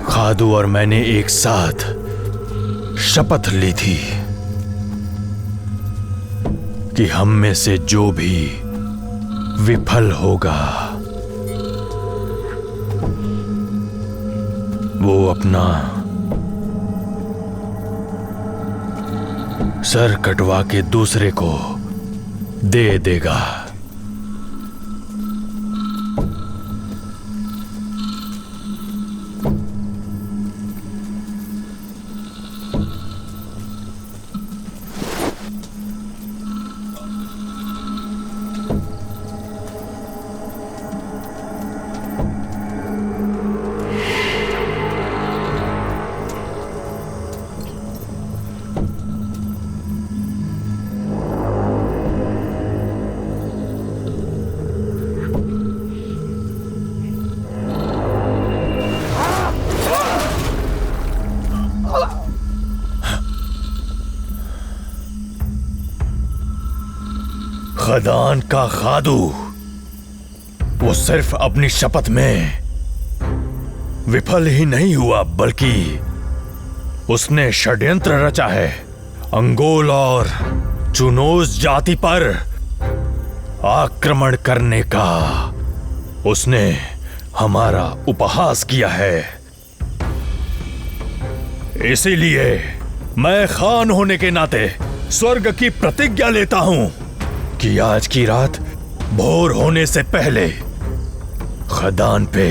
Speaker 4: खादू और मैंने एक साथ शपथ ली थी कि हम में से जो भी विफल होगा वो अपना सर कटवा के दूसरे को दे देगा। खदान का खादू वो सिर्फ अपनी शपथ में विफल ही नहीं हुआ, बल्कि उसने षड्यंत्र रचा है। अंगोल और चुनोज जाति पर आक्रमण करने का उसने हमारा उपहास किया है। इसीलिए मैं खान होने के नाते स्वर्ग की प्रतिज्ञा लेता हूं कि आज की रात भोर होने से पहले खदान पे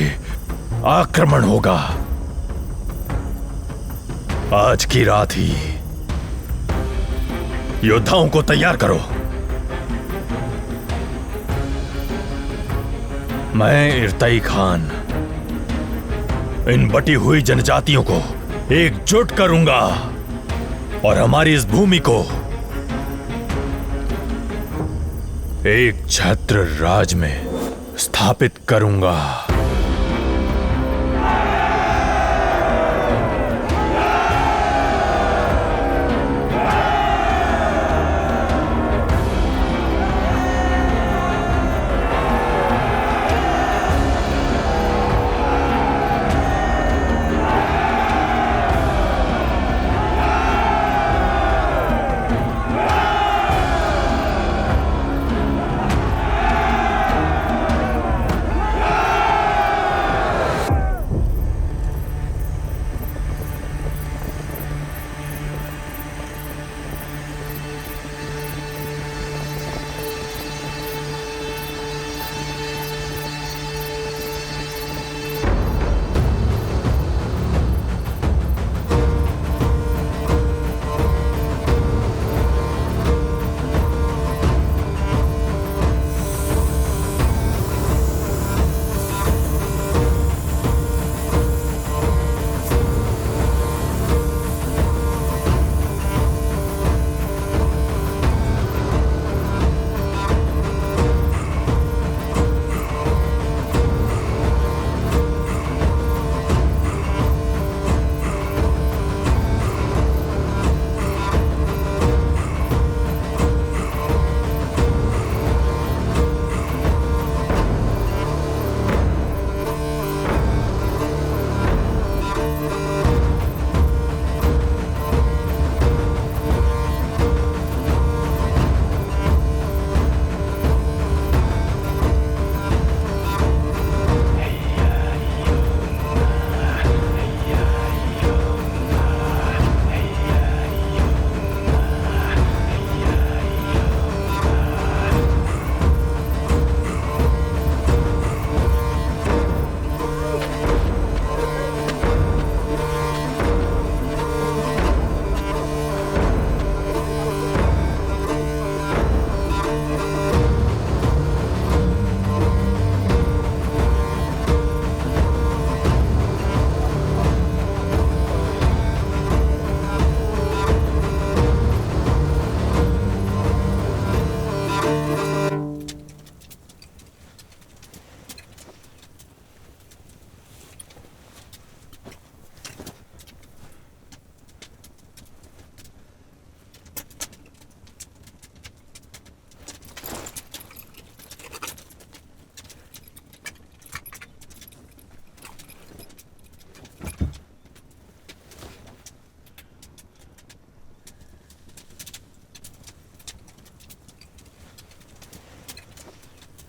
Speaker 4: आक्रमण होगा। आज की रात ही योद्धाओं को तैयार करो। मैं इर्तई खान इन बटी हुई जनजातियों को एकजुट करूंगा और हमारी इस भूमि को एक छत्र राज में स्थापित करूंगा।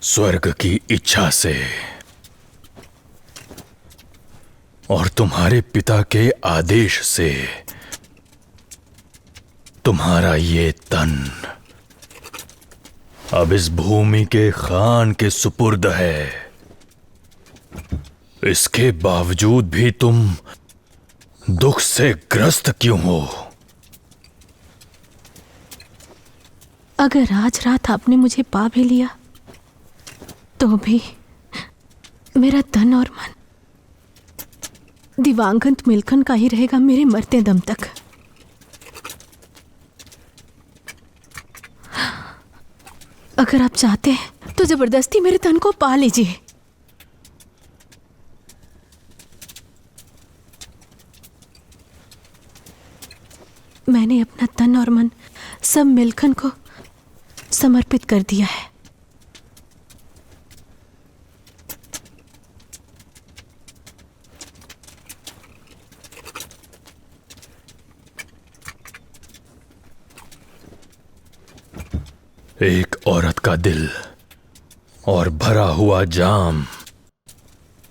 Speaker 4: स्वर्ग की इच्छा से और तुम्हारे पिता के आदेश से तुम्हारा ये तन अब इस भूमि के खान के सुपुर्द है। इसके बावजूद भी तुम दुख से ग्रस्त क्यों हो?
Speaker 5: अगर आज रात आपने मुझे पा भी लिया तो भी मेरा तन और मन दिवांगत मिल्खन का ही रहेगा मेरे मरते दम तक। अगर आप चाहते हैं तो जबरदस्ती मेरे तन को पा लीजिए। मैंने अपना तन और मन सब मिल्खन को समर्पित कर दिया है।
Speaker 4: एक औरत का दिल और भरा हुआ जाम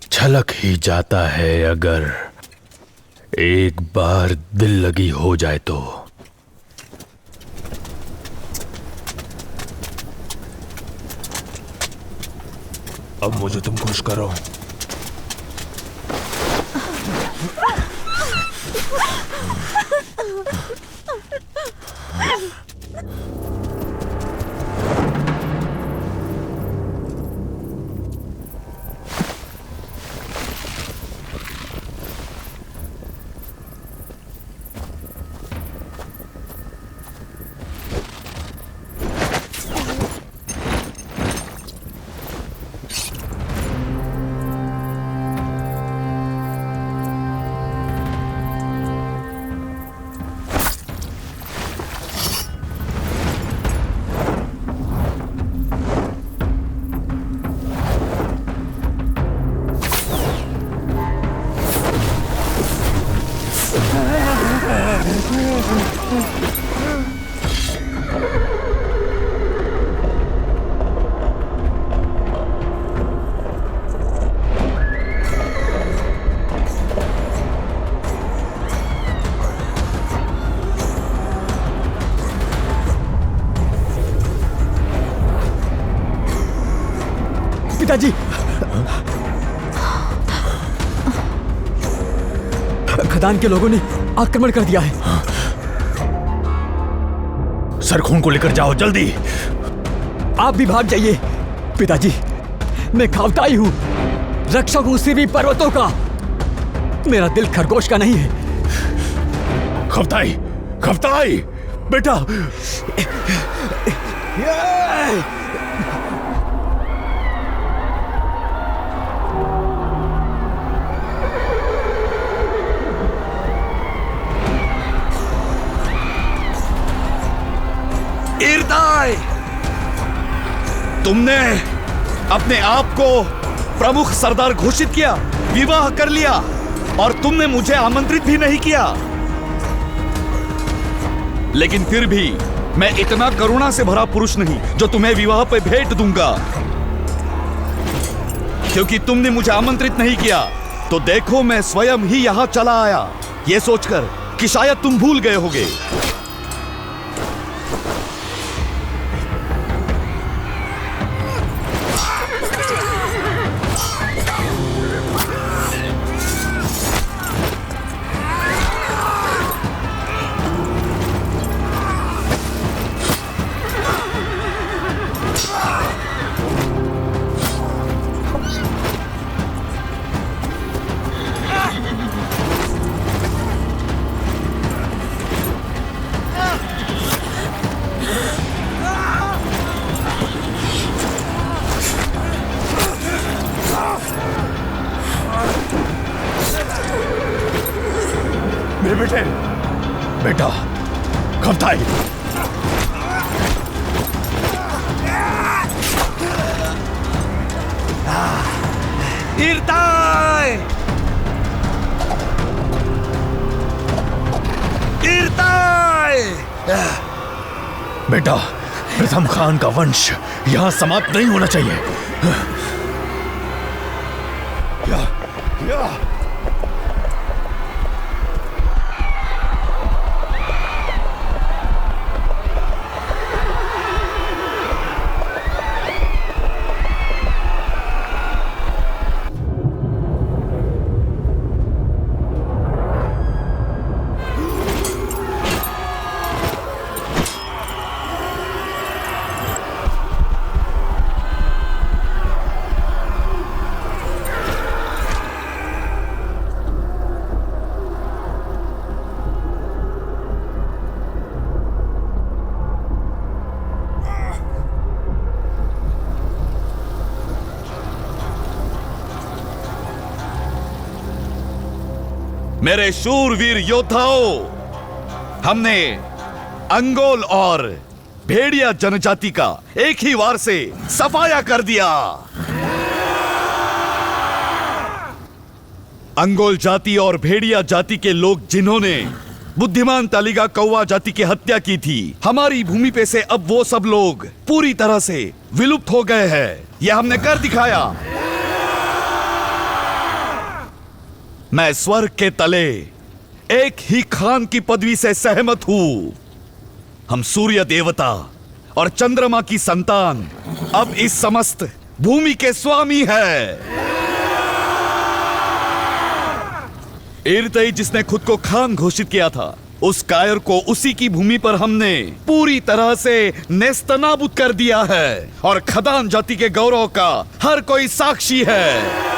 Speaker 4: छलक ही जाता है अगर एक बार दिल लगी हो जाए तो।
Speaker 2: अब मुझे तुम खुश करो।
Speaker 1: पिताजी, खदान के लोगों ने आक्रमण कर दिया है।
Speaker 4: सरखून को लेकर जाओ जल्दी।
Speaker 1: आप भी भाग जाइए। पिताजी, मैं खावताई हूं, रक्षक हूं सिवी पर्वतों का। मेरा दिल खरगोश का नहीं है।
Speaker 4: खवताई, खवताई बेटा।
Speaker 8: ईरताई, तुमने अपने आप को प्रमुख सरदार घोषित किया, विवाह कर लिया और तुमने मुझे आमंत्रित भी नहीं किया। लेकिन फिर भी मैं इतना करुणा से भरा पुरुष नहीं जो तुम्हें विवाह पे भेंट दूंगा। क्योंकि तुमने मुझे आमंत्रित नहीं किया तो देखो मैं स्वयं ही यहां चला आया, यह सोचकर कि शायद तुम भूल गए होगे।
Speaker 4: मेरे बेटे, बेटा खवताई,
Speaker 8: ईरताई, ईरताई।
Speaker 4: बेटा, प्रथम खान का वंश यहां समाप्त नहीं होना चाहिए।
Speaker 8: मेरे शूरवीर योद्धाओं, हमने अंगोल और भेड़िया जनजाति का एक ही वार से सफाया कर दिया। अंगोल जाति और भेड़िया जाति के लोग जिन्होंने बुद्धिमान तालिगा कौवा जाति की हत्या की थी, हमारी भूमि पे से अब वो सब लोग पूरी तरह से विलुप्त हो गए हैं। यह हमने कर दिखाया। मैं स्वर्ग के तले एक ही खान की पदवी से सहमत हूं। हम सूर्य देवता और चंद्रमा की संतान अब इस समस्त भूमि के स्वामी है। इरतई जिसने खुद को खान घोषित किया था, उस कायर को उसी की भूमि पर हमने पूरी तरह से नेस्तनाबूद कर दिया है और खदान जाति के गौरव का हर कोई साक्षी है।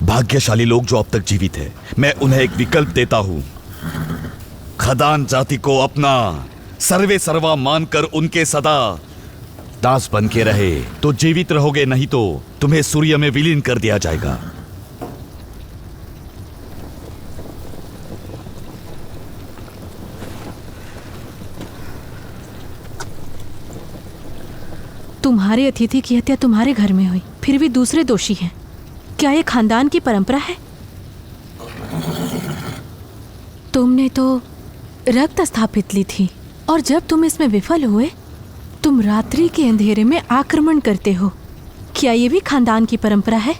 Speaker 8: भाग्यशाली लोग जो अब तक जीवित हैं, मैं उन्हें एक विकल्प देता हूं। खदान जाति को अपना सर्वे सर्वा मानकर उनके सदा दास बन के रहे तो जीवित रहोगे, नहीं तो तुम्हें सूर्य में विलीन कर दिया जाएगा।
Speaker 5: तुम्हारे अतिथि की हत्या तुम्हारे घर में हुई, फिर भी दूसरे दोषी हैं। क्या ये खानदान की परंपरा है? तुमने तो रक्त स्थापित ली थी और जब तुम इसमें विफल हुए, तुम रात्रि के अंधेरे में आक्रमण करते हो। क्या ये भी खानदान की परंपरा है?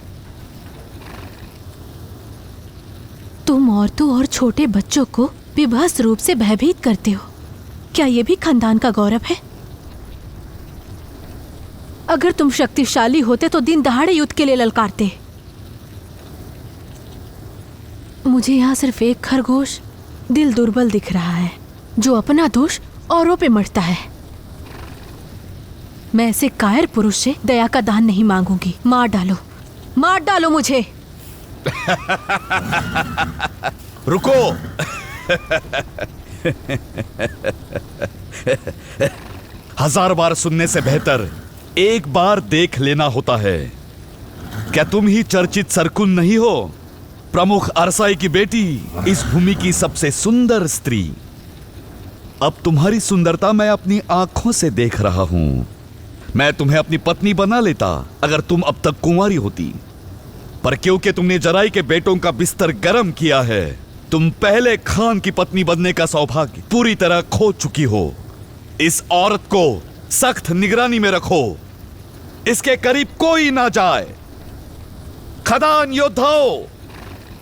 Speaker 5: तुम औरतों और छोटे बच्चों को विभत्स रूप से भयभीत करते हो। क्या ये भी खानदान का गौरव है? अगर तुम शक्तिशाली होते तो दिन दहाड़े युद्ध के लिए ललकारते। मुझे यहाँ सिर्फ एक खरगोश दिल दुर्बल दिख रहा है जो अपना दोष औरों पे मढ़ता है। मैं ऐसे कायर पुरुष से दया का दान नहीं मांगूंगी। मार डालो मुझे।
Speaker 8: रुको। हजार बार सुनने से बेहतर एक बार देख लेना होता है। क्या तुम ही चर्चित सरकुन नहीं हो? प्रमुख अरसाई की बेटी, इस भूमि की सबसे सुंदर स्त्री। अब तुम्हारी सुंदरता मैं अपनी आंखों से देख रहा हूं। मैं तुम्हें अपनी पत्नी बना लेता अगर तुम अब तक कुंवारी होती, पर क्योंकि तुमने जराई के बेटों का बिस्तर गर्म किया है, तुम पहले खान की पत्नी बनने का सौभाग्य पूरी तरह खो चुकी हो। इस औरत को सख्त निगरानी में रखो, इसके करीब कोई ना जाए। खदान योद्धाओं,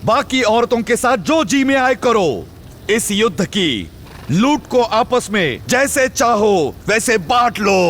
Speaker 8: बाकी औरतों के साथ जो जी में आए करो। इस युद्ध की लूट को आपस में जैसे चाहो वैसे बांट लो।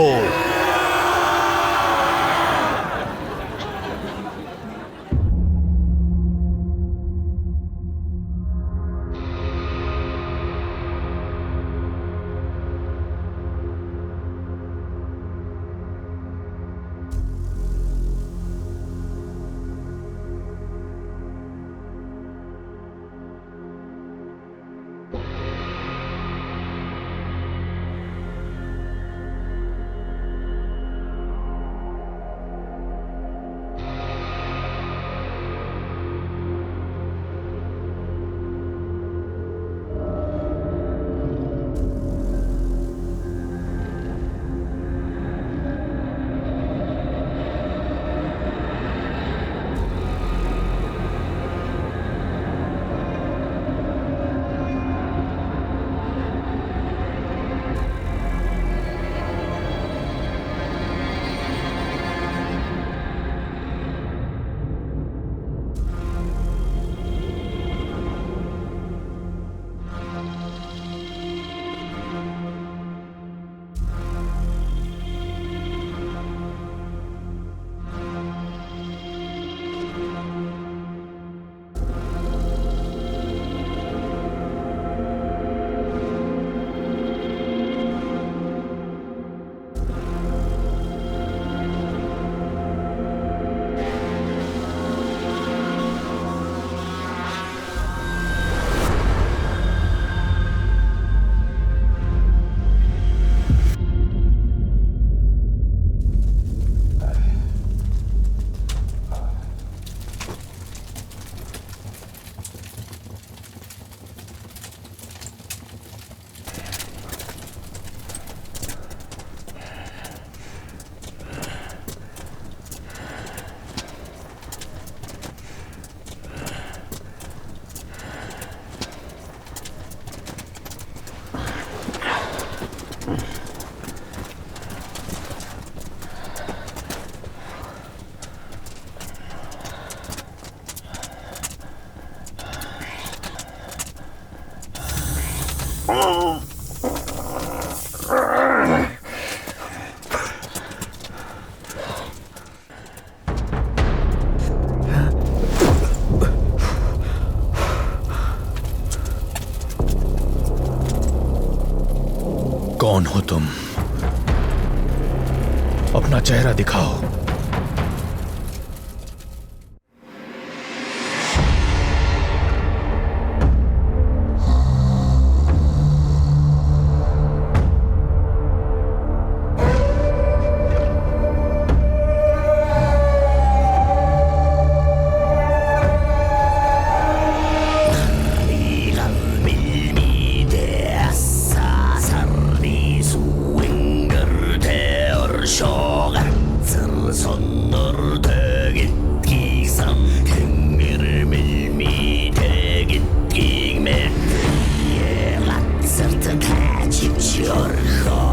Speaker 4: कौन हो तुम? अपना चेहरा दिखाओ।
Speaker 9: Your